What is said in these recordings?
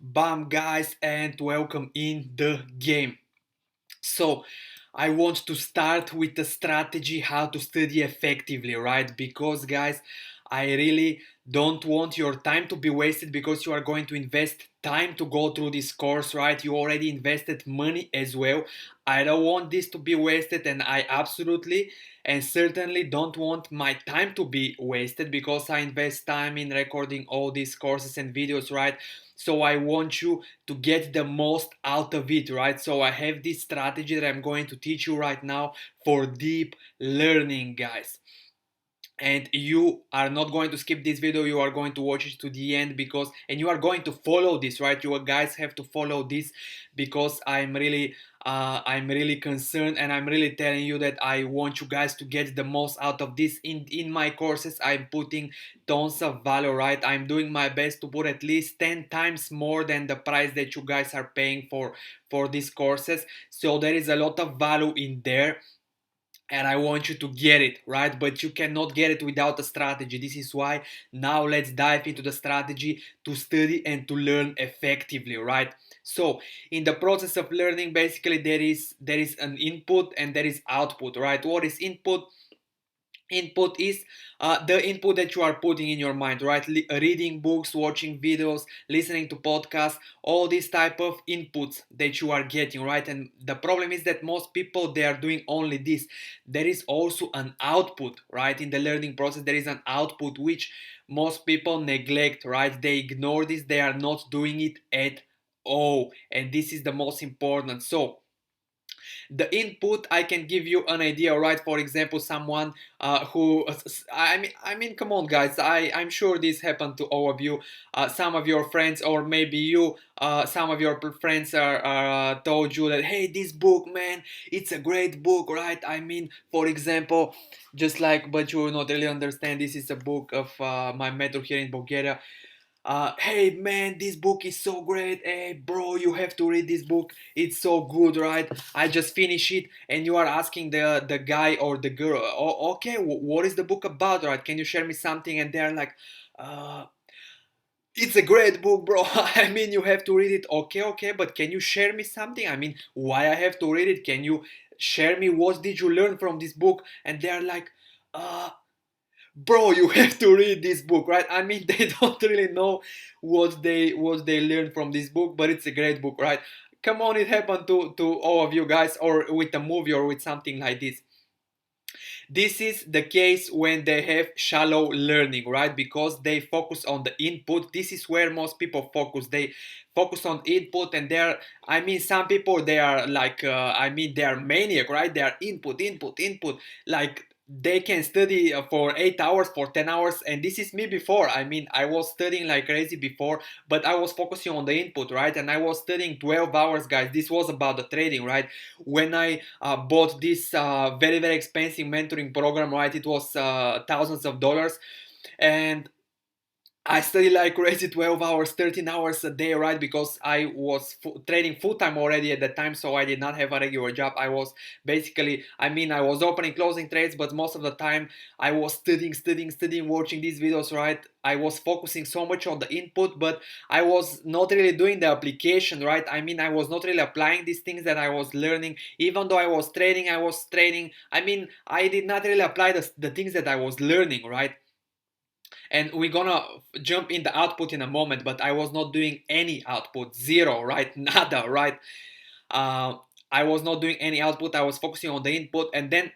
Bam, guys, and welcome in the game. So, I want to start with the strategy how to study effectively, right? Because, guys, I really don't want your time to be wasted because you are going to invest time to go through this course, right? You already invested money as well. I don't want this to be wasted, and I absolutely and certainly don't want my time to be wasted because I invest time in recording all these courses and videos, right? So I want you to get the most out of it, right? So I have this strategy that I'm going to teach you right now for deep learning, guys. And you are not going to skip this video, you are going to watch it to the end because and you are going to follow this, right? You guys have to follow this because I'm really concerned, and I'm really telling you that I want you guys to get the most out of this. In my courses I'm putting tons of value, right? I'm doing my best to put at least 10 times more than the price that you guys are paying for these courses. So there is a lot of value in there, and I want you to get it, right? But you cannot get it without a strategy. This is why now let's dive into the strategy to study and to learn effectively, right? So in the process of learning, basically there is an input and there is output, right? What is input? Input is the input that you are putting in your mind, right? Reading books, watching videos, listening to podcasts, all these type of inputs that you are getting, right? And the problem is that most people, they are doing only this. There is also an output, right? In the learning process there is an output which most people neglect, right? They ignore this, they are not doing it at all, and this is the most important. So the input, I can give you an idea, right? For example, someone who I mean come on, guys, I'm sure this happened to all of you. Some of your friends, or maybe you, some of your friends are told you that, hey, this book, man, it's a great book, right? I mean, for example, just like, but you will not really understand, this is a book of my mentor here in Bulgaria. Hey man, this book is so great. Hey bro, you have to read this book, it's so good, right? I just finished it. And you are asking the guy or the girl, oh, okay, what is the book about, right? Can you share me something? And they're like, uh it's a great book, bro. I mean, you have to read it. Okay, okay, but can you share me something? I mean, why I have to read it? Can you share me what did you learn from this book? And they're like, uh bro, you have to read this book, right? I mean, they don't really know what they learned from this book, but it's a great book, right? Come on, it happened to all of you guys, or with a movie or with something like this. This is the case when they have shallow learning, right? Because they focus on the input. This is where most people focus. They focus on input, and they're, I mean, some people, they are like, I mean, they are maniac, right? They are input, input, input. Like, they can study for 8 hours, for 10 hours, and this is me before. I mean, I was studying like crazy before, but I was focusing on the input, right? And I was studying 12 hours, guys. This was about the trading, right? When I bought this very, very expensive mentoring program, right? It was thousands of dollars, and I study like crazy, 12 hours, 13 hours a day, right? Because I was trading full time already at that time, so I did not have a regular job. I was basically, I mean, I was opening, closing trades, but most of the time I was studying, watching these videos, right? I was focusing so much on the input, but I was not really doing the application, right? I mean, I was not really applying these things that I was learning. Even though I was trading. I mean, I did not really apply the things that I was learning, right? And we're gonna jump in the output in a moment, but I was not doing any output, zero, right? Nada, right? uh, I was not doing any output, I was focusing on the input. And then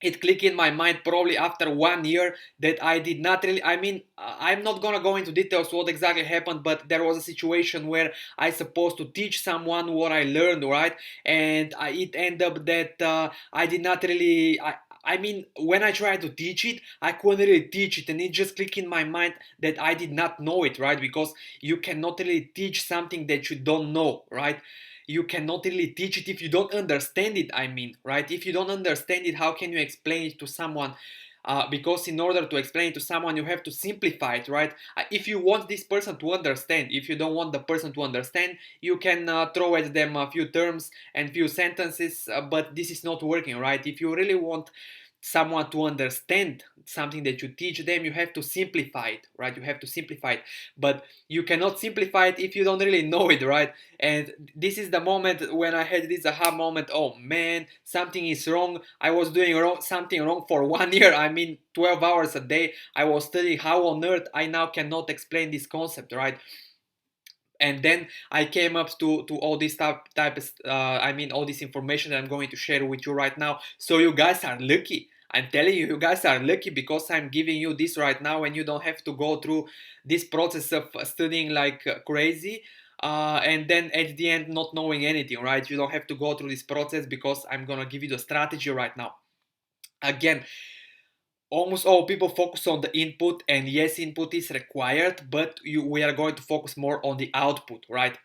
it clicked in my mind probably after 1 year that I did not really, I mean, I'm not gonna go into details what exactly happened, but there was a situation where I supposed to teach someone what I learned, right? And it ended up that I did not really, I mean, when I tried to teach it, I couldn't really teach it, and it just clicked in my mind that I did not know it, right? Because you cannot really teach something that you don't know, right? You cannot really teach it if you don't understand it, I mean, right? If you don't understand it, how can you explain it to someone? Because in order to explain it to someone, you have to simplify it, right? If you want this person to understand, if you don't want the person to understand, you can throw at them a few terms and few sentences, but this is not working, right? If you really want someone to understand something that you teach them, you have to simplify it, right? You have to simplify it, but you cannot simplify it if you don't really know it, right? And this is the moment when I had this aha moment. Oh man, something is wrong. I was doing something wrong for 1 year. I mean, 12 hours a day I was studying. How on earth I now cannot explain this concept, right? And then I came up to all this type of, I mean, all this information that I'm going to share with you right now. So you guys are lucky. I'm telling you, you guys are lucky because I'm giving you this right now, and you don't have to go through this process of studying like crazy. And then at the end not knowing anything, right? You don't have to go through this process because I'm gonna give you the strategy right now. Again, almost all people focus on the input, and yes, input is required, but we are going to focus more on the output, right?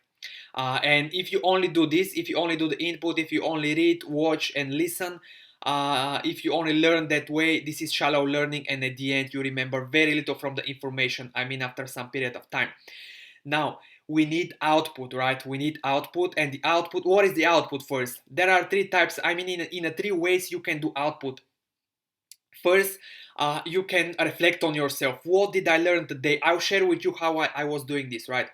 And if you only do this, if you only do the input, if you only read, watch, and listen, if you only learn that way, this is shallow learning, and at the end you remember very little from the information, I mean, after some period of time. Now, we need output, right? We need output, and the output, what is the output first? There are three types, I mean, in three ways you can do output. First, you can reflect on yourself. What did I learn today? I'll share with you how I was doing this, right?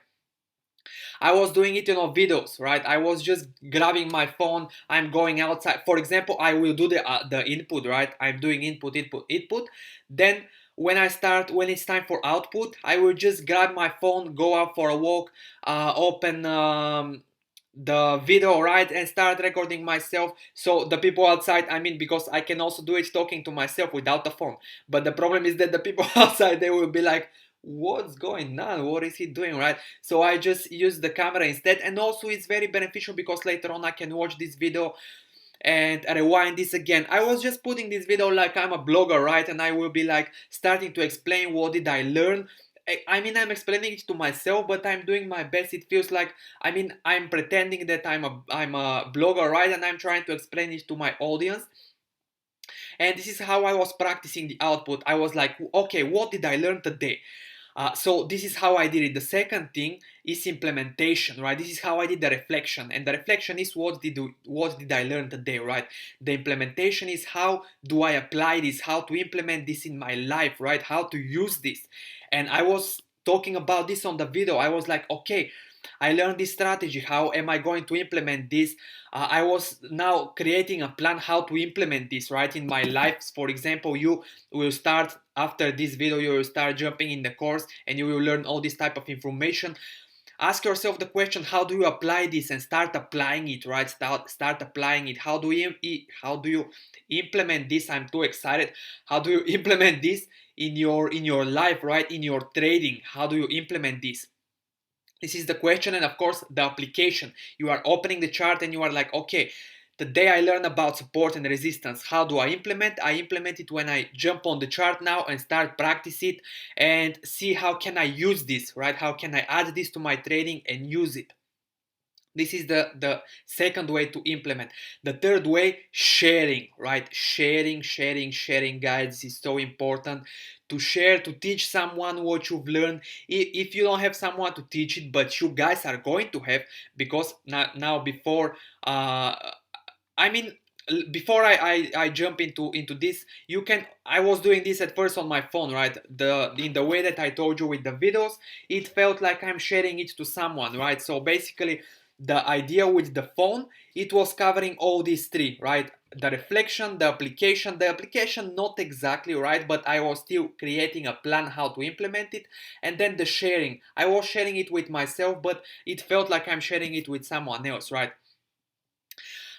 I was doing it, videos, right? I was just grabbing my phone. I'm going outside. For example, I will do the input, right? I'm doing input, input, input. Then when it's time for output, I will just grab my phone, go out for a walk, open the video, right, and start recording myself. So the people outside, I mean, because I can also do it talking to myself without the phone. But the problem is that the people outside, they will be like, what's going on, what is he doing, right? So I just use the camera instead, and also it's very beneficial because later on I can watch this video and rewind this again. I was just putting this video like I'm a blogger, right? And I will be like starting to explain what did I learn. I mean, I'm explaining it to myself, but I'm doing my best. It feels like, I mean, I'm pretending that I'm a blogger, right? And I'm trying to explain it to my audience. And this is how I was practicing the output. I was like, okay, what did I learn today? So this is how I did it. The second thing is implementation, right? This is how I did the reflection, and the reflection is what did I learn today, right? The implementation is how do I apply this, how to implement this in my life, right? How to use this. And I was talking about this on the video. I was like, okay, I learned this strategy. How am I going to implement this? I was now creating a plan how to implement this, right, in my life. For example, you will start after this video, you will start jumping in the course and you will learn all this type of information. Ask yourself the question, how do you apply this, and start applying it, right? Start applying it. How do you implement this? I'm too excited. How do you implement this in your life, right? In your trading, how do you implement this? This is the question, and of course the application. You are opening the chart and you are like, okay, today I learned about support and resistance. How do I implement? I implement it when I jump on the chart now and start practice it and see how can I use this, right? How can I add this to my trading and use it? This is the second way to implement. The third way, sharing, right? Sharing, guys. This is so important to share, to teach someone what you've learned. If you don't have someone to teach it, but you guys are going to have, because now before, I mean, before I jump into this, you can. I was doing this at first on my phone, right? In the way that I told you with the videos, it felt like I'm sharing it to someone, right? So basically, the idea with the phone, it was covering all these three, right? The reflection, the application not exactly, right? But I was still creating a plan how to implement it. And then the sharing, I was sharing it with myself, but it felt like I'm sharing it with someone else, right?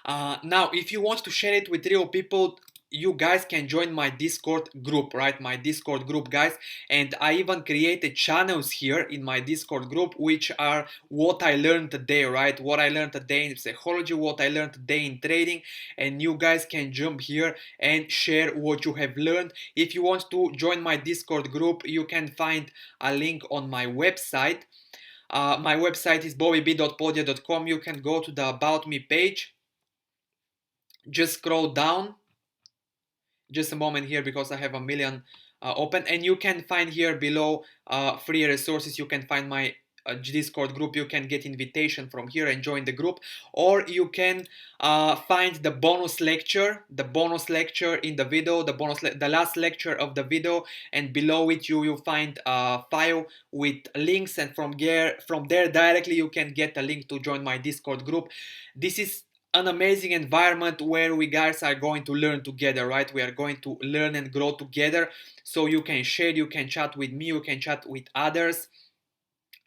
Now, if you want to share it with real people, you guys can join my Discord group, right? My Discord group, guys. And I even created channels here in my Discord group, which are what I learned today, right? What I learned today in psychology, what I learned today in trading. And you guys can jump here and share what you have learned. If you want to join my Discord group, you can find a link on my website. My website is bobbyb.podia.com. You can go to the About Me page. Just scroll down just a moment here because I have a million open, and you can find here below free resources. You can find my Discord group, you can get invitation from here and join the group, or you can find the bonus lecture in the video, the last lecture of the video, and below it you will find a file with links, and from there directly you can get a link to join my Discord group. This is an amazing environment where we guys are going to learn together, right? We are going to learn and grow together. So you can share, you can chat with me, you can chat with others,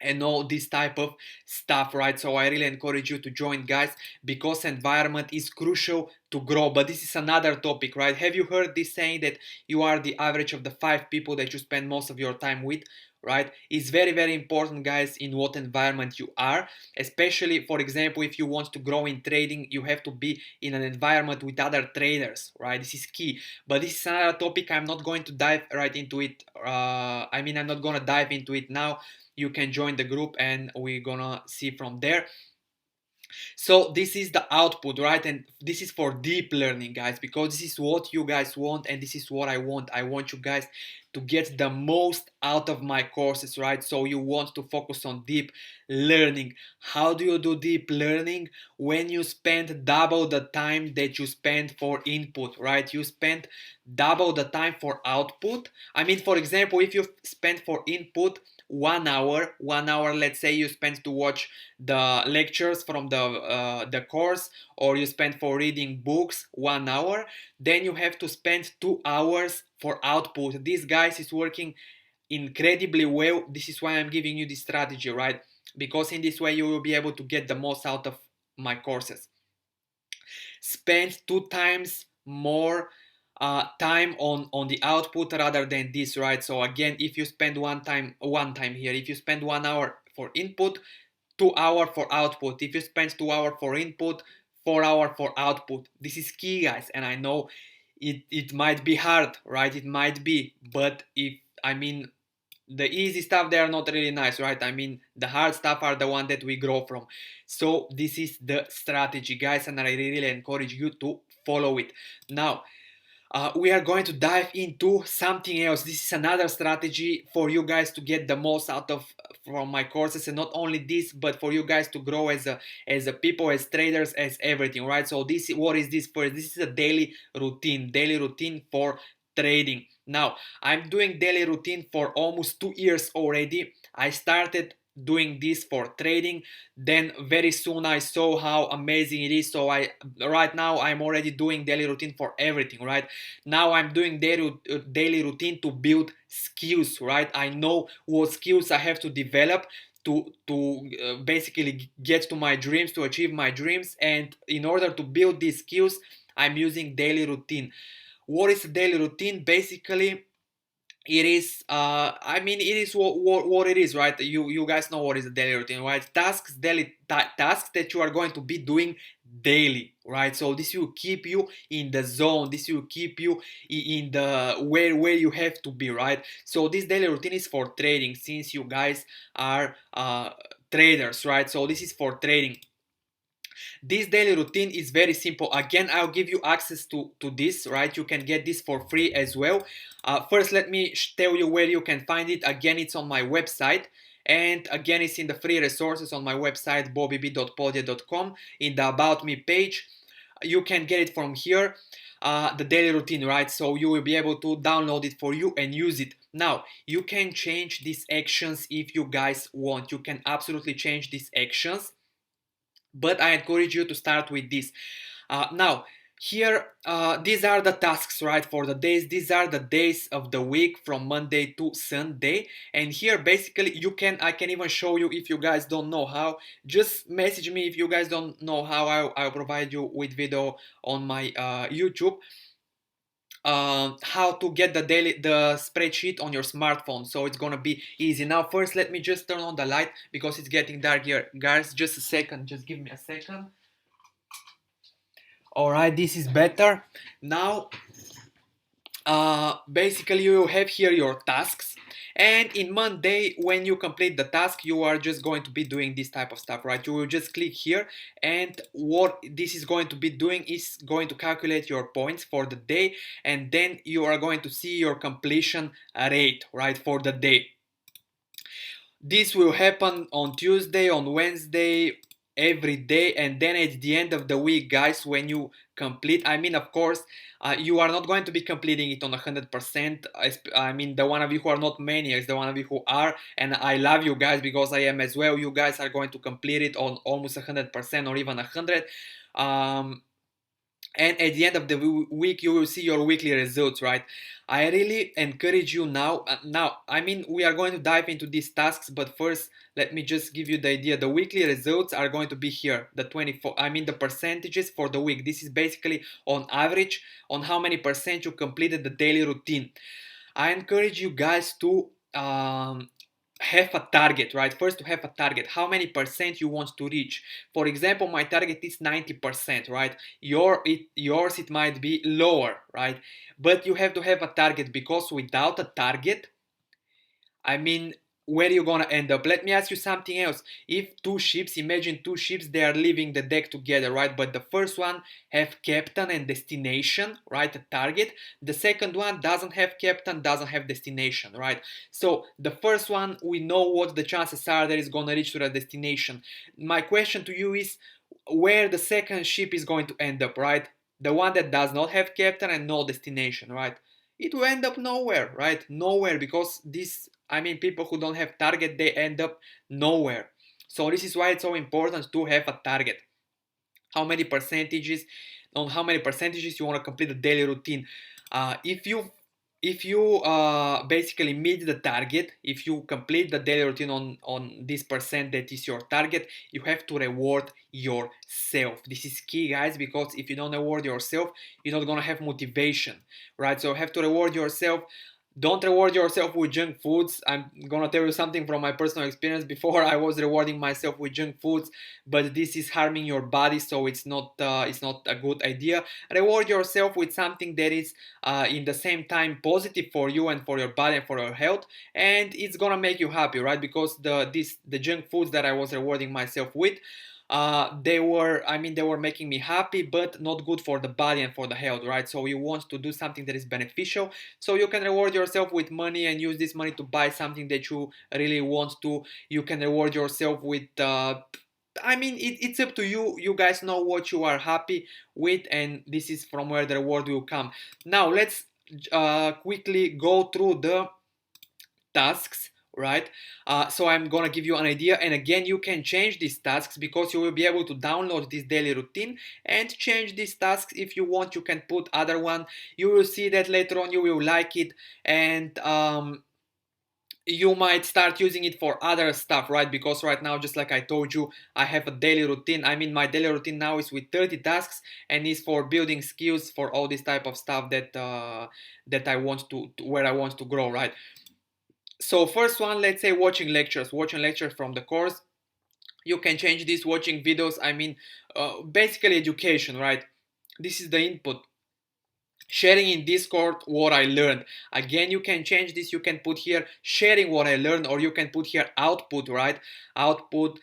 and all this type of stuff, right? So I really encourage you to join, guys, because environment is crucial to grow. But this is another topic, right? Have you heard this saying that you are the average of the 5 people that you spend most of your time with, right? It's very, very important, guys, in what environment you are. Especially, for example, if you want to grow in trading, you have to be in an environment with other traders, right? This is key. But this is another topic. I'm not going to dive right into it. I'm not going to dive into it now. You can join the group and we're gonna see from there. So this is the output, right? And this is for deep learning, guys, because this is what you guys want and this is what I want. I want you guys to get the most out of my courses, right? So you want to focus on deep learning. How do you do deep learning? When you spend double the time that you spend for input, right? You spend double the time for output. I mean, for example, if you spend for input 1 hour, let's say you spend to watch the lectures from the course, or you spend for reading books 1 hour, then you have to spend 2 hours for output. This, guys, is working incredibly well. This is why I'm giving you this strategy, right? Because in this way you will be able to get the most out of my courses. Spend 2 times more time on the output rather than this, right? So again, if you spend one time here, if you spend 1 hour for input, 2 hours for output. If you spend 2 hours for input, 4 hours for output. This is key, guys, and I know it might be hard, right? It might be, but the easy stuff, they are not really nice, right? I mean, the hard stuff are the one that we grow from. So this is the strategy, guys, and I really encourage you to follow it. Now, we are going to dive into something else. This is another strategy for you guys to get the most out of from my courses, and not only this, but for you guys to grow as a people, as traders, as everything, right? So what is this for? This is a daily routine for trading. Now, I'm doing daily routine for almost 2 years already. I started doing this for trading, then very soon I saw how amazing it is. So right now I'm already doing daily routine for everything, right? Now I'm doing daily routine to build skills, right? I know what skills I have to develop to basically get to my dreams, to achieve my dreams, and in order to build these skills, I'm using daily routine. What is a daily routine? Basically, it is it is what it is, right? You guys know what is a daily routine, right? Tasks that you are going to be doing daily, right? So this will keep you in the zone, this will keep you in the where you have to be, right? So this daily routine is for trading, since you guys are traders, right? So this is for trading. This daily routine is very simple. Again, I'll give you access to this, right? You can get this for free as well. First, let me tell you where you can find it. Again, it's on my website. And again, it's in the free resources on my website, bobbyb.podia.com, in the About Me page. You can get it from here, the daily routine, right? So you will be able to download it for you and use it. Now, you can change these actions if you guys want. You can absolutely change these actions, but I encourage you to start with this. Now, here, these are the tasks, right, for the days. These are the days of the week from Monday to Sunday. And here, basically, I can even show you if you guys don't know how. Just message me if you guys don't know how. I'll provide you with video on my YouTube. How to get the spreadsheet on your smartphone, so it's gonna be easy. Now, first, let me just turn on the light because it's getting dark here, guys. Just a second, just give me a second. All right, this is better now. Basically, you have here your tasks, and in Monday, when you complete the task, you are just going to be doing this type of stuff, right? You will just click here, and what this is going to be doing is going to calculate your points for the day, and then you are going to see your completion rate, right, for the day. This will happen on Tuesday, on Wednesday, every day, and then at the end of the week, guys, when you complete, I mean, of course, you are not going to be completing it on 100%. I mean, the one of you who are not maniacs, the one of you who are, and I love you guys because I am as well. You guys are going to complete it on almost 100% or even 100. And at the end of the week you will see your weekly results, right? I really encourage you now, I mean, we are going to dive into these tasks, but first let me just give you the idea. The weekly results are going to be here, the 24, I mean the percentages for the week. This is basically on average on how many percent you completed the daily routine. I encourage you guys to have a target, right? First, to have a target. How many percent you want to reach? For example, my target is 90%, right? Yours it might be lower, right? But you have to have a target, because without a target, I mean, where you gonna end up? Let me ask you something else. If two ships, imagine two ships, they are leaving the deck together, right? But the first one have captain and destination, right? A target. The second one doesn't have captain, doesn't have destination, right? So the first one, we know what the chances are that it's gonna reach to the destination. My question to you is, where the second ship is going to end up, right? The one that does not have captain and no destination, right? It will end up nowhere, right? Nowhere, because this, I mean, people who don't have target, they end up nowhere. So this is why it's so important to have a target. How many percentages, on how many percentages you want to complete the daily routine. If you basically meet the target, if you complete the daily routine on this percent that is your target, you have to reward yourself. This is key, guys, because if you don't reward yourself, you're not gonna have motivation, right? So you have to reward yourself. Don't reward yourself with junk foods. I'm gonna tell you something from my personal experience. Before, I was rewarding myself with junk foods, but this is harming your body, so it's not a good idea. Reward yourself with something that is in the same time positive for you and for your body and for your health, and it's gonna make you happy, right? Because the junk foods that I was rewarding myself with, they were making me happy, but not good for the body and for the health, right? So you want to do something that is beneficial, so you can reward yourself with money and use this money to buy something that you really want to. You can reward yourself with it's up to you. You guys know what you are happy with, and this is from where the reward will come. Now let's quickly go through the tasks, right? So I'm gonna give you an idea, and again, you can change these tasks, because you will be able to download this daily routine and change these tasks if you want. You can put other one. You will see that later on you will like it, and you might start using it for other stuff, right? Because right now, just like I told you, I have a daily routine. I mean, my daily routine now is with 30 tasks, and is for building skills, for all this type of stuff that I want where I want to grow, right? So first one, let's say watching lectures from the course. You can change this, watching videos. I mean, basically education, right? This is the input. Sharing in Discord what I learned. Again, you can change this. You can put here sharing what I learned, or you can put here output, right? Output,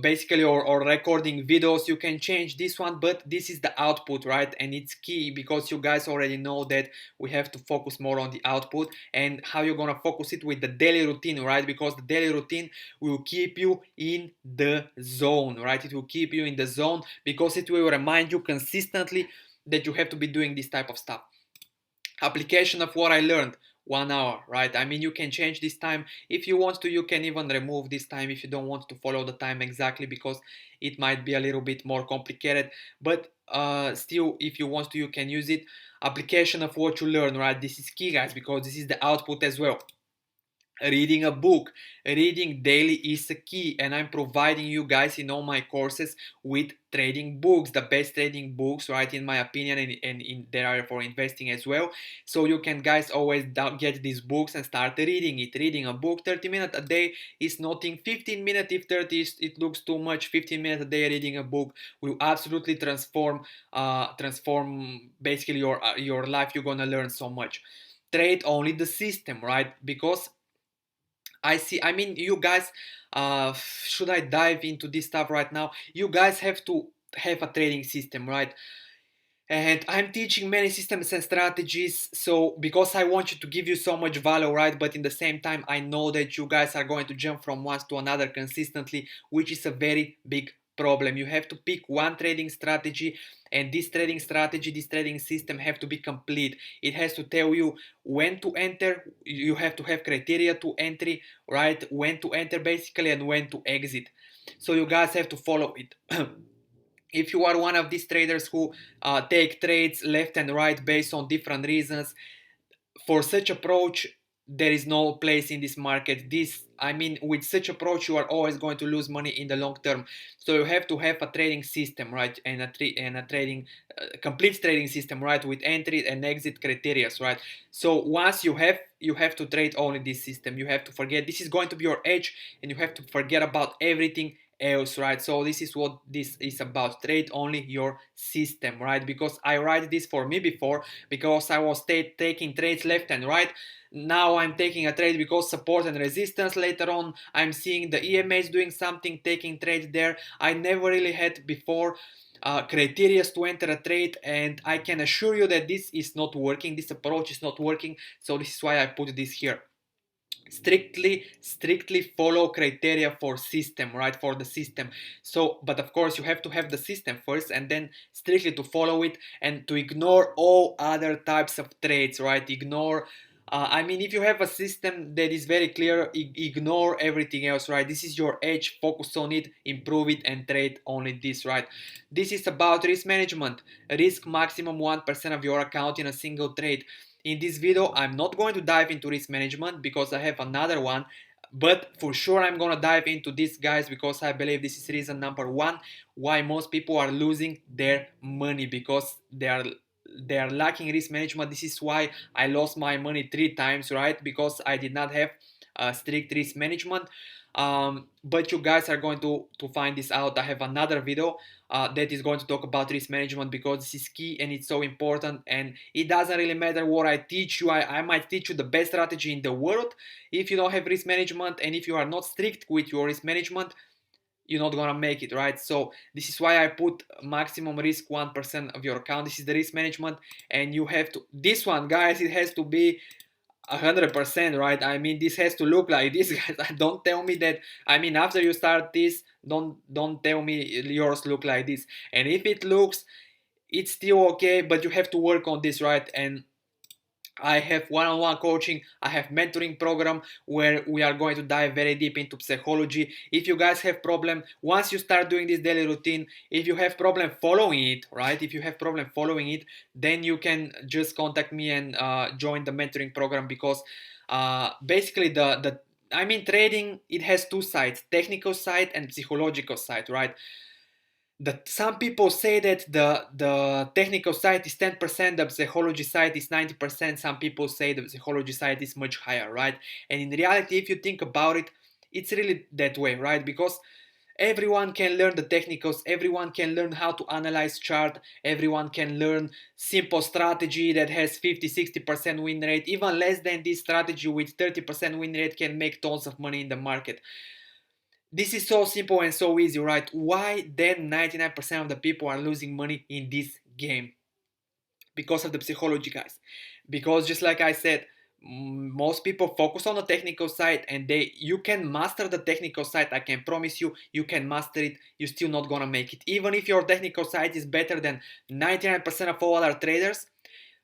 basically, or recording videos. You can change this one, but this is the output, right? And it's key, because you guys already know that we have to focus more on the output, and how you're gonna focus it with the daily routine, right? Because the daily routine will keep you in the zone, right? It will keep you in the zone, because it will remind you consistently that you have to be doing this type of stuff. Application of what I learned, 1 hour, right? I mean, you can change this time if you want to. You can even remove this time if you don't want to follow the time exactly, because it might be a little bit more complicated. But still, if you want to, you can use it. Application of what you learn, right? This is key, guys, because this is the output as well. Reading a book, reading daily is a key, and I'm providing you guys in all my courses with trading books, the best trading books, right, in my opinion, and there are for investing as well. So you can, guys, always get these books and start reading it. Reading a book 30 minutes a day is nothing. 15 minutes, if 30 it looks too much, 15 minutes a day reading a book will absolutely transform basically your life. You're gonna learn so much. Trade only the system, right? Because I mean, you guys, should I dive into this stuff right now? You guys have to have a trading system, right? And I'm teaching many systems and strategies, so because I want you to give you so much value, right? But in the same time, I know that you guys are going to jump from one to another consistently, which is a very big problem. You have to pick one trading strategy, and this trading strategy, this trading system have to be complete. It has to tell you when to enter. You have to have criteria to entry, right? When to enter basically, and when to exit. So you guys have to follow it. If you are one of these traders who take trades left and right based on different reasons, for such approach there is no place in this market. This, I mean, with such approach you are always going to lose money in the long term. So you have to have a trading system, right? And a trading complete trading system, right? With entry and exit criteria, right? So once you have to trade only this system. You have to forget, this is going to be your edge, and you have to forget about everything else, right? So this is what this is about. Trade only your system, right? Because I write this for me before, because I was taking trades left and right. Now I'm taking a trade because support and resistance. Later on, I'm seeing the EMAs doing something, taking trades there. I never really had before criteria to enter a trade, and I can assure you that this is not working. This approach is not working. So this is why I put this here. Strictly follow criteria for system, right? For the system. So, but of course you have to have the system first, and then strictly to follow it, and to ignore all other types of trades, right? Ignore, I mean, if you have a system that is very clear, ignore everything else, right? This is your edge. Focus on it, improve it, and trade only this, right? This is about risk management. Risk maximum 1% of your account in a single trade. In this video, I'm not going to dive into risk management because I have another one, but for sure I'm gonna dive into this, guys, because I believe this is reason number one why most people are losing their money, because they are lacking risk management. This is why I lost my money 3 times, right? Because I did not have strict risk management. But you guys are going to find this out. I have another video that is going to talk about risk management, because this is key and it's so important, and it doesn't really matter what I teach you. I might teach you the best strategy in the world. If you don't have risk management, and if you are not strict with your risk management, you're not gonna make it, right? So this is why I put maximum risk 1% of your account. This is the risk management, and you have to, this one, guys, it has to be 100%, right? I mean, this has to look like this, guys. Don't tell me that, I mean, after you start this, don't tell me yours look like this. And if it looks, it's still okay, but you have to work on this, right? And I have one-on-one coaching, I have mentoring program where we are going to dive very deep into psychology. If you guys have problem, once you start doing this daily routine, if you have problem following it, right? If you have problem following it, then you can just contact me and join the mentoring program, because basically the I mean, trading, it has two sides, technical side and psychological side, right? Some people say that the technical side is 10%, the psychology side is 90%. Some people say the psychology side is much higher, right? And in reality, if you think about it, it's really that way, right? Because everyone can learn the technicals, everyone can learn how to analyze chart, everyone can learn simple strategy that has 50-60% win rate. Even less than this strategy with 30% win rate can make tons of money in the market. This is so simple and so easy, right? Why then 99% of the people are losing money in this game? Because of the psychology, guys. Because just like I said, most people focus on the technical side, and you can master the technical side. I can promise you, you can master it. You're still not gonna make it. Even if your technical side is better than 99% of all other traders,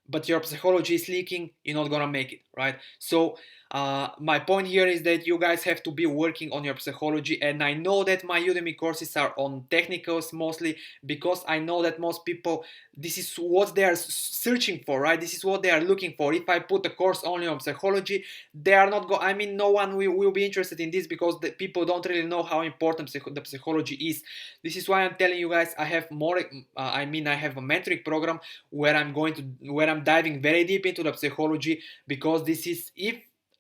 but your psychology is leaking, you're not gonna make it, right? So my point here is that you guys have to be working on your psychology, and I know that my Udemy courses are on technicals mostly, because I know that most people, this is what they are searching for, right? This is what they are looking for. If I put a course only on psychology, they are not I mean, no one will be interested in this, because the people don't really know how important the psychology is. This is why I'm telling you guys, I have more, I mean, I have a mentoring program where I'm diving very deep into the psychology, because this is, if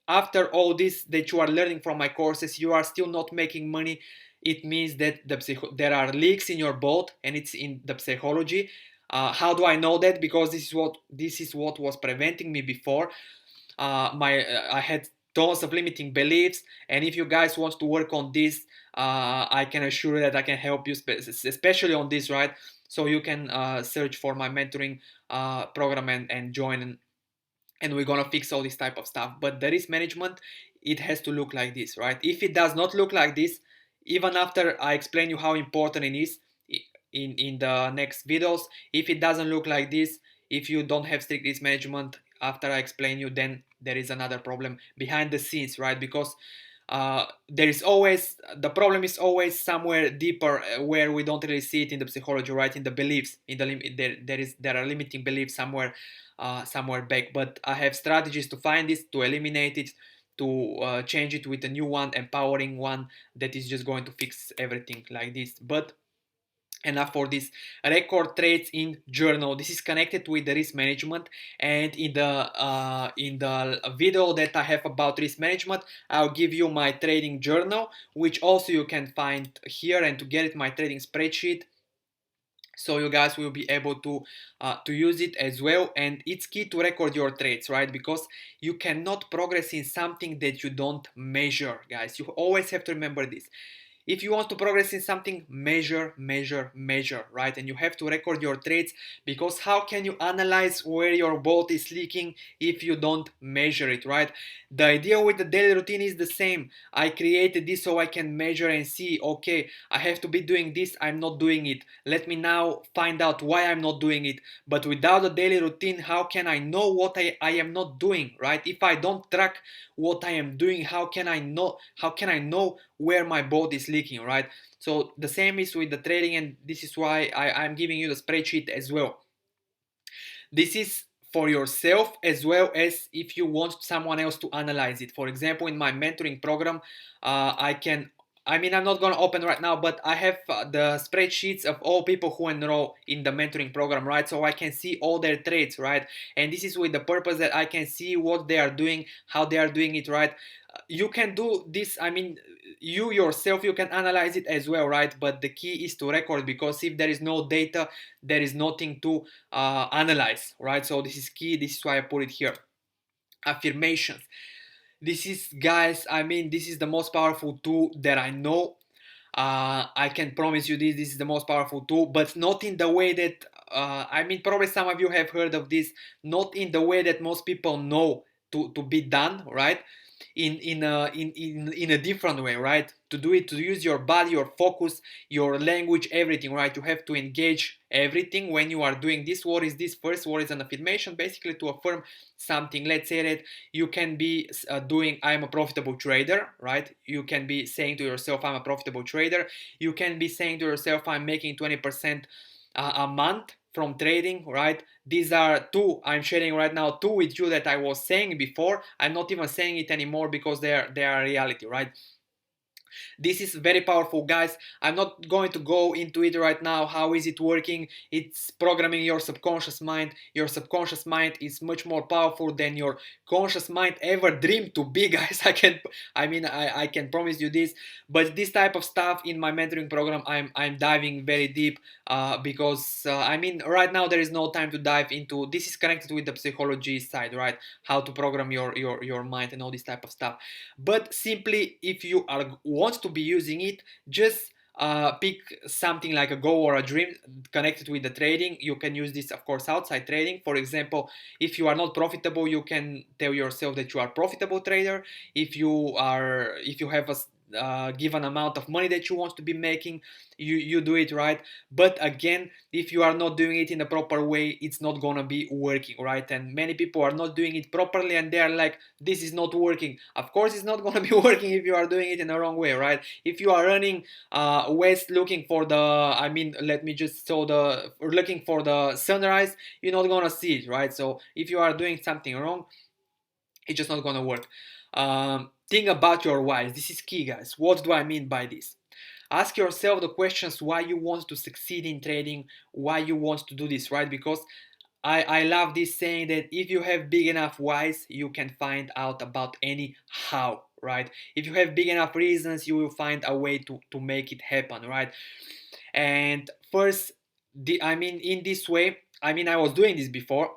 after all this that you are learning from my courses you are still not making money, it means that there are leaks in your boat, and it's in the psychology. How do I know that? Because this is what was preventing me before. I had tons of limiting beliefs, and if you guys want to work on this, I can assure you that I can help you, especially on this, right? So you can search for my mentoring program and join, and we're gonna fix all this type of stuff. But the risk management, it has to look like this, right? If it does not look like this, even after I explain you how important it is in the next videos, if it doesn't look like this, if you don't have strict risk management after I explain you, then there is another problem behind the scenes, right? Because there is always, the problem is always somewhere deeper, where we don't really see it in the psychology, right? In the beliefs, in the there are limiting beliefs somewhere, somewhere back. But I have strategies to find this, to eliminate it, to change it with a new one, empowering one that is just going to fix everything like this. But enough for this. Record trades in journal. This is connected with the risk management, and in the video that I have about risk management, I'll give you my trading journal, which also you can find here, and to get it, my trading spreadsheet, so you guys will be able to use it as well. And it's key to record your trades, right? Because you cannot progress in something that you don't measure, guys. You always have to remember this. If you want to progress in something, measure, measure, measure, right? And you have to record your trades, because how can you analyze where your boat is leaking if you don't measure it, right? The idea with the daily routine is the same. I created this so I can measure and see, okay, I have to be doing this, I'm not doing it. Let me now find out why I'm not doing it. But without a daily routine, how can I know what I am not doing, right? If I don't track what I am doing, how can I know where my boat is leaking, right? So the same is with the trading, and this is why I'm giving you the spreadsheet as well. This is for yourself, as well as if you want someone else to analyze it. For example, in my mentoring program, I'm not going to open right now, but I have the spreadsheets of all people who enroll in the mentoring program, right? So I can see all their trades, right? And this is with the purpose that I can see what they are doing, how they are doing it, right? You can do this, you yourself, you can analyze it as well, right? But the key is to record, because if there is no data, there is nothing to analyze, right? So this is key. This is why I put it here. Affirmations. This is, guys, this is the most powerful tool that I know. I can promise you this. This is the most powerful tool, but not in the way that probably some of you have heard of this, not in the way that most people know to be done, right? In a different way, right? To do it, to use your body, your focus, your language, everything, right? You have to engage everything when you are doing this. What is this? First, what is an affirmation? Basically to affirm something. Let's say that you can be doing, I'm a profitable trader, right? You can be saying to yourself, I'm a profitable trader. You can be saying to yourself, I'm making 20% a month from trading, right? These are two I'm sharing right now, two with you that I was saying before. I'm not even saying it anymore because they are reality, right? This is very powerful, guys. I'm not going to go into it right now. How is it working? It's programming your subconscious mind. Your subconscious mind is much more powerful than your conscious mind ever dreamed to be, guys. I can promise you this. But this type of stuff in my mentoring program, I'm diving very deep, because right now there is no time to dive into. This is connected with the psychology side, right? How to program your mind and all this type of stuff. But simply, if you want to be using it, just pick something like a goal or a dream connected with the trading. You can use this, of course, outside trading. For example, if you are not profitable, you can tell yourself that you are a profitable trader. If you have a given amount of money that you want to be making, you do it, right? But again, if you are not doing it in a proper way, it's not gonna be working, right? And many people are not doing it properly, and they are like, this is not working. Of course it's not gonna be working if you are doing it in the wrong way, right? If you are running west looking for the looking for the sunrise, you're not gonna see it, right? So if you are doing something wrong, it's just not gonna work. Think about your whys. This is key, guys. What do I mean by this? Ask yourself the questions why you want to succeed in trading, why you want to do this, right? Because I love this saying that if you have big enough whys, you can find out about any how, right? If you have big enough reasons, you will find a way to make it happen, right? And first, in this way, I was doing this before,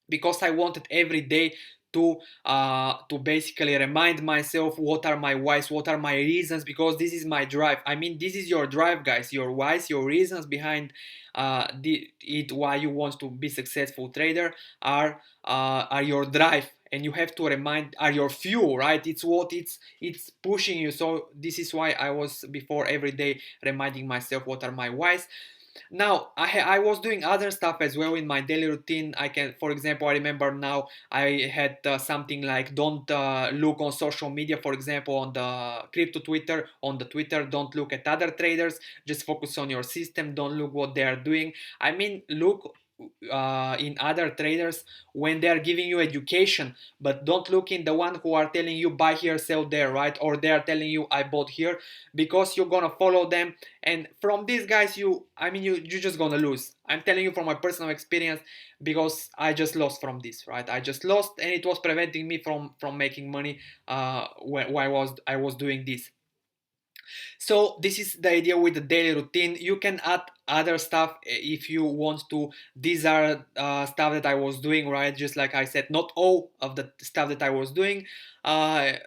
because I wanted every day to basically remind myself what are my whys, what are my reasons, because this is my drive. I mean, this is your drive, guys. Your whys, your reasons behind why you want to be successful trader are your drive, and you have to remind, are your fuel, right? It's what it's pushing you. So this is why I was before every day reminding myself what are my whys. Now I was doing other stuff as well in my daily routine. I can, for example, I remember now I had something like don't look on social media, for example on the crypto Twitter, on the Twitter, don't look at other traders, just focus on your system, don't look what they are doing. I mean, look in other traders when they are giving you education, but don't look in the one who are telling you buy here, sell there, right? Or they are telling you I bought here, because you're gonna follow them, and from these guys you're just gonna lose. I'm telling you from my personal experience, because I just lost from this, right? I just lost, and it was preventing me from making money when I was doing this. So this is the idea with the daily routine. You can add other stuff if you want to. These are stuff that I was doing, right? Just like I said, not all of the stuff that I was doing. I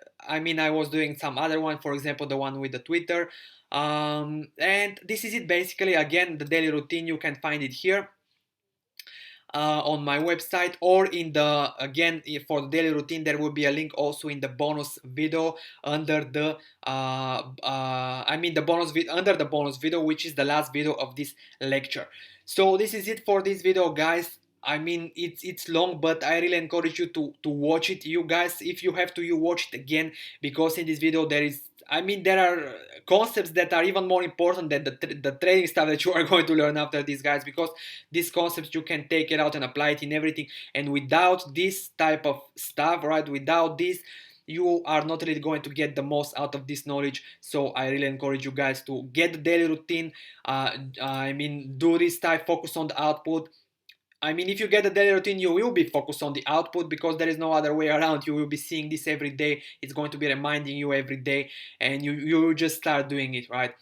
mean, I was doing some other one, for example, the one with the Twitter. And this is it basically. Again, the daily routine, you can find it here on my website, or in the, again, for the daily routine there will be a link also in the bonus video under the the bonus video, under the bonus video, which is the last video of this lecture. So this is it for this video, guys. I mean, it's long, but I really encourage you to watch it. You guys, if you have to, you watch it again, because in this video there are concepts that are even more important than the trading stuff that you are going to learn after these guys, because these concepts you can take it out and apply it in everything. And without this type of stuff, right, without this, you are not really going to get the most out of this knowledge. So I really encourage you guys to get the daily routine. Do this type, focus on the output. I mean, if you get a daily routine, you will be focused on the output, because there is no other way around. You will be seeing this every day. It's going to be reminding you every day, and you will just start doing it, right?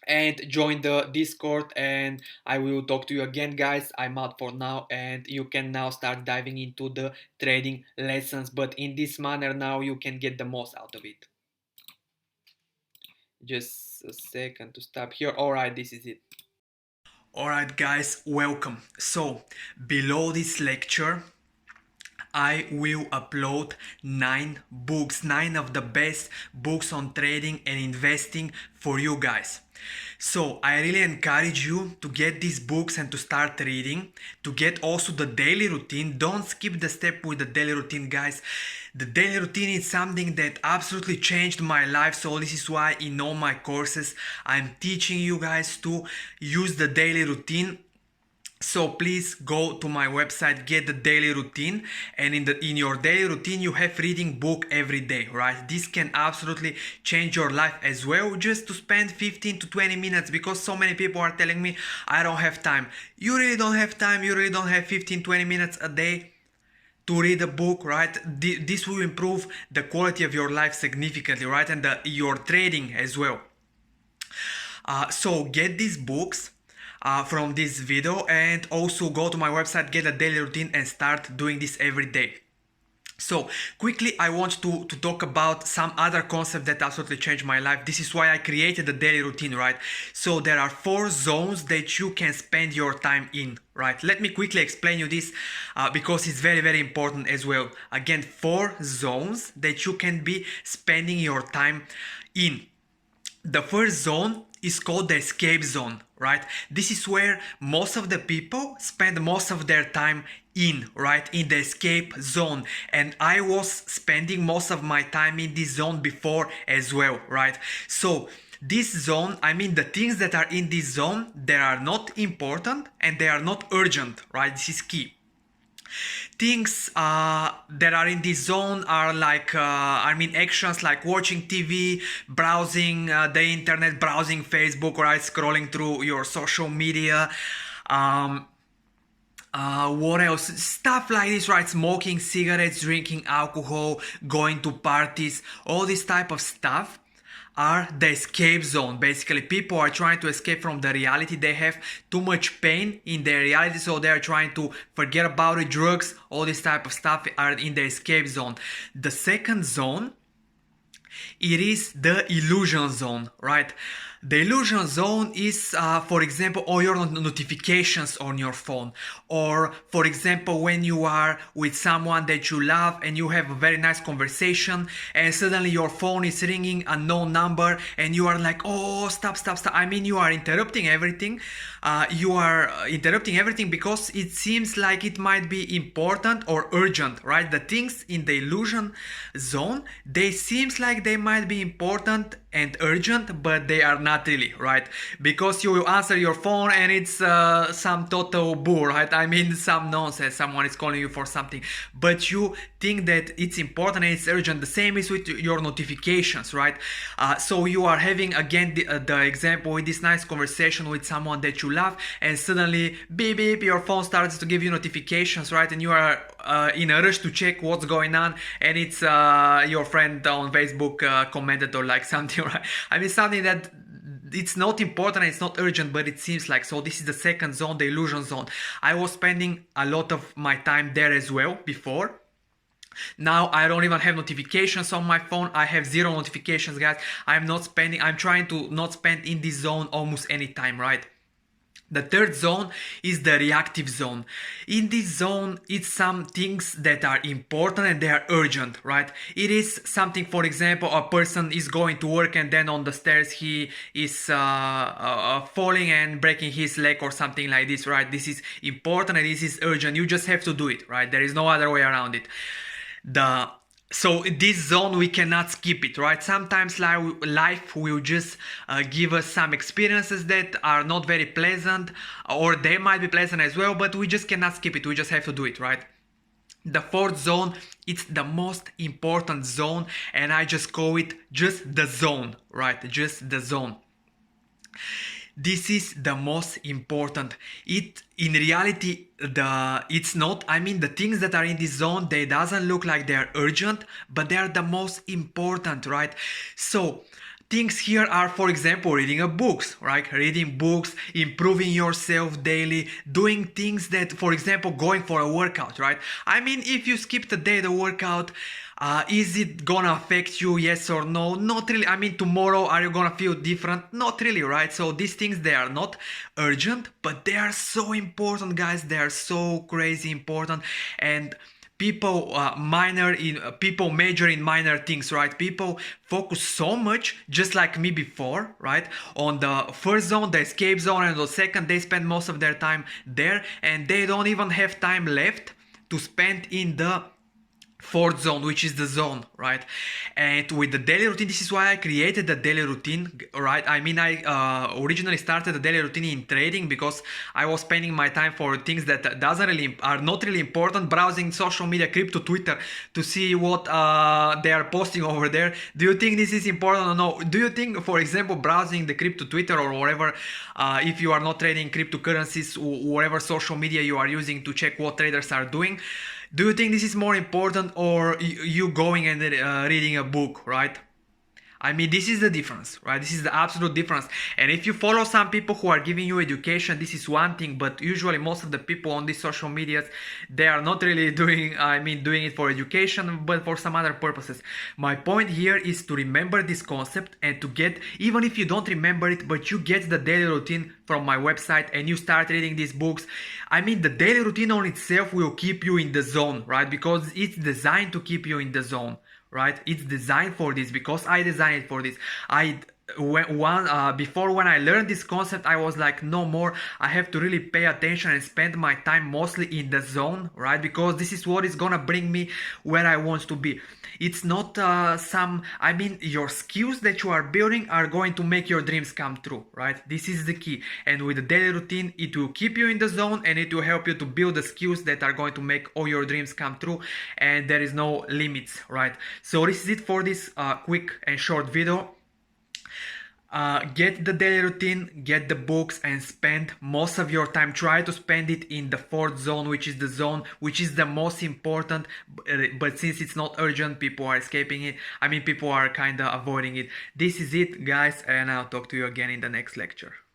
And join the Discord, and I will talk to you again, guys. I'm out for now, and you can now start diving into the trading lessons, but in this manner now you can get the most out of it. Just a second to stop here. All right, this is it. Alright guys, welcome. So below this lecture I will upload 9 books, 9 of the best books on trading and investing for you guys. So I really encourage you to get these books and to start reading, to get also the daily routine. Don't skip the step with the daily routine, guys. The daily routine is something that absolutely changed my life, so this is why in all my courses I'm teaching you guys to use the daily routine. So please go to my website, get the daily routine, and in your daily routine you have reading book every day, right? This can absolutely change your life as well, just to spend 15 to 20 minutes, because so many people are telling me I don't have time. You really don't have time, you really don't have 15-20 minutes a day to read a book, right? This will improve the quality of your life significantly, right? And your trading as well. So get these books from this video, and also go to my website, get a daily routine, and start doing this every day. So quickly I want to talk about some other concepts that absolutely changed my life. This is why I created the daily routine, right? So there are 4 zones that you can spend your time in, right? Let me quickly explain you this because it's very, very important as well. Again, 4 zones that you can be spending your time in. The first zone is called the escape zone, right? This is where most of the people spend most of their time in, right? In the escape zone. And I was spending most of my time in this zone before as well, right? So this zone, the things that are in this zone, they are not important and they are not urgent, right? This is key. Things that are in this zone are like, actions like watching TV, browsing the internet, browsing Facebook, right? Scrolling through your social media. What else? Stuff like this, right? Smoking cigarettes, drinking alcohol, going to parties, all this type of stuff are the escape zone. Basically, people are trying to escape from the reality. They have too much pain in their reality, so they're trying to forget about it. Drugs, all this type of stuff are in the escape zone. The second zone, it is the illusion zone, right? The illusion zone is, for example, all your notifications on your phone, or for example, when you are with someone that you love and you have a very nice conversation and suddenly your phone is ringing a known number and you are like, oh, stop. I mean, you are interrupting everything. You are interrupting everything because it seems like it might be important or urgent, right? The things in the illusion zone, they seems like they might be important and urgent, but they are not really, right? Because you will answer your phone and it's some total bull, right? I mean, some nonsense, someone is calling you for something, but you think that it's important and it's urgent. The same is with your notifications, right? So you are having again the example with this nice conversation with someone that you love, and suddenly beep beep, your phone starts to give you notifications, right? And you are in a rush to check what's going on, and it's your friend on Facebook commented or like something, right? I mean, something that it's not important, it's not urgent, but it seems like. So this is the second zone, the illusion zone. I was spending a lot of my time there as well before. Now I don't even have notifications on my phone. I have zero notifications, guys. I'm trying to not spend in this zone almost any time, right? The third zone is the reactive zone. In this zone, it's some things that are important and they are urgent, right? It is something, for example, a person is going to work and then on the stairs he is falling and breaking his leg or something like this, right? This is important and this is urgent. You just have to do it, right? There is no other way around it. So in this zone we cannot skip it, right? Sometimes life will just give us some experiences that are not very pleasant, or they might be pleasant as well, but we just cannot skip it. We just have to do it, right? The fourth zone, it's the most important zone, and I just call it just the zone, right? Just the zone. This is the most important. In reality, it's not. I mean, the things that are in this zone, they doesn't look like they are urgent, but they are the most important, right? So things here are, for example, reading a books, right? Reading books, improving yourself daily, doing things that, for example, going for a workout, right? I mean, if you skip the day, the workout, is it gonna affect you, yes or no? Not really. I mean, tomorrow, are you gonna feel different? Not really, right? So these things, they are not urgent, but they are so important, guys. They are so crazy important. And people people major in minor things, right? People focus so much, just like me before, right, on the first zone, the escape zone, and the second, they spend most of their time there, and they don't even have time left to spend in the fourth zone, which is the zone, right? And with the daily routine, this is why I created the daily routine, right? I mean, I originally started the daily routine in trading because I was spending my time for things that are not really important, browsing social media, crypto, Twitter, to see what they are posting over there. Do you think this is important or no? Do you think, for example, browsing the crypto, Twitter, or whatever, if you are not trading cryptocurrencies, whatever social media you are using to check what traders are doing, do you think this is more important, or you going and reading a book, right? I mean, this is the difference, right? This is the absolute difference. And if you follow some people who are giving you education, this is one thing, but usually most of the people on these social medias, they are not really doing it for education, but for some other purposes. My point here is to remember this concept and to get, even if you don't remember it, but you get the daily routine from my website and you start reading these books. I mean, the daily routine on itself will keep you in the zone, right? Because it's designed to keep you in the zone. Right? It's designed for this, because I designed it for this. Before, when I learned this concept, I was like, no more, I have to really pay attention and spend my time mostly in the zone, right? Because this is what is gonna bring me where I want to be. It's not your skills that you are building are going to make your dreams come true, right? This is the key. And with the daily routine, it will keep you in the zone and it will help you to build the skills that are going to make all your dreams come true, and there is no limits, right? So this is it for this quick and short video. Get the daily routine, get the books, and spend most of your time. Try to spend it in the fourth zone, which is the zone which is the most important. But since it's not urgent, people are escaping it. I mean, people are kind of avoiding it. This is it, guys, and I'll talk to you again in the next lecture.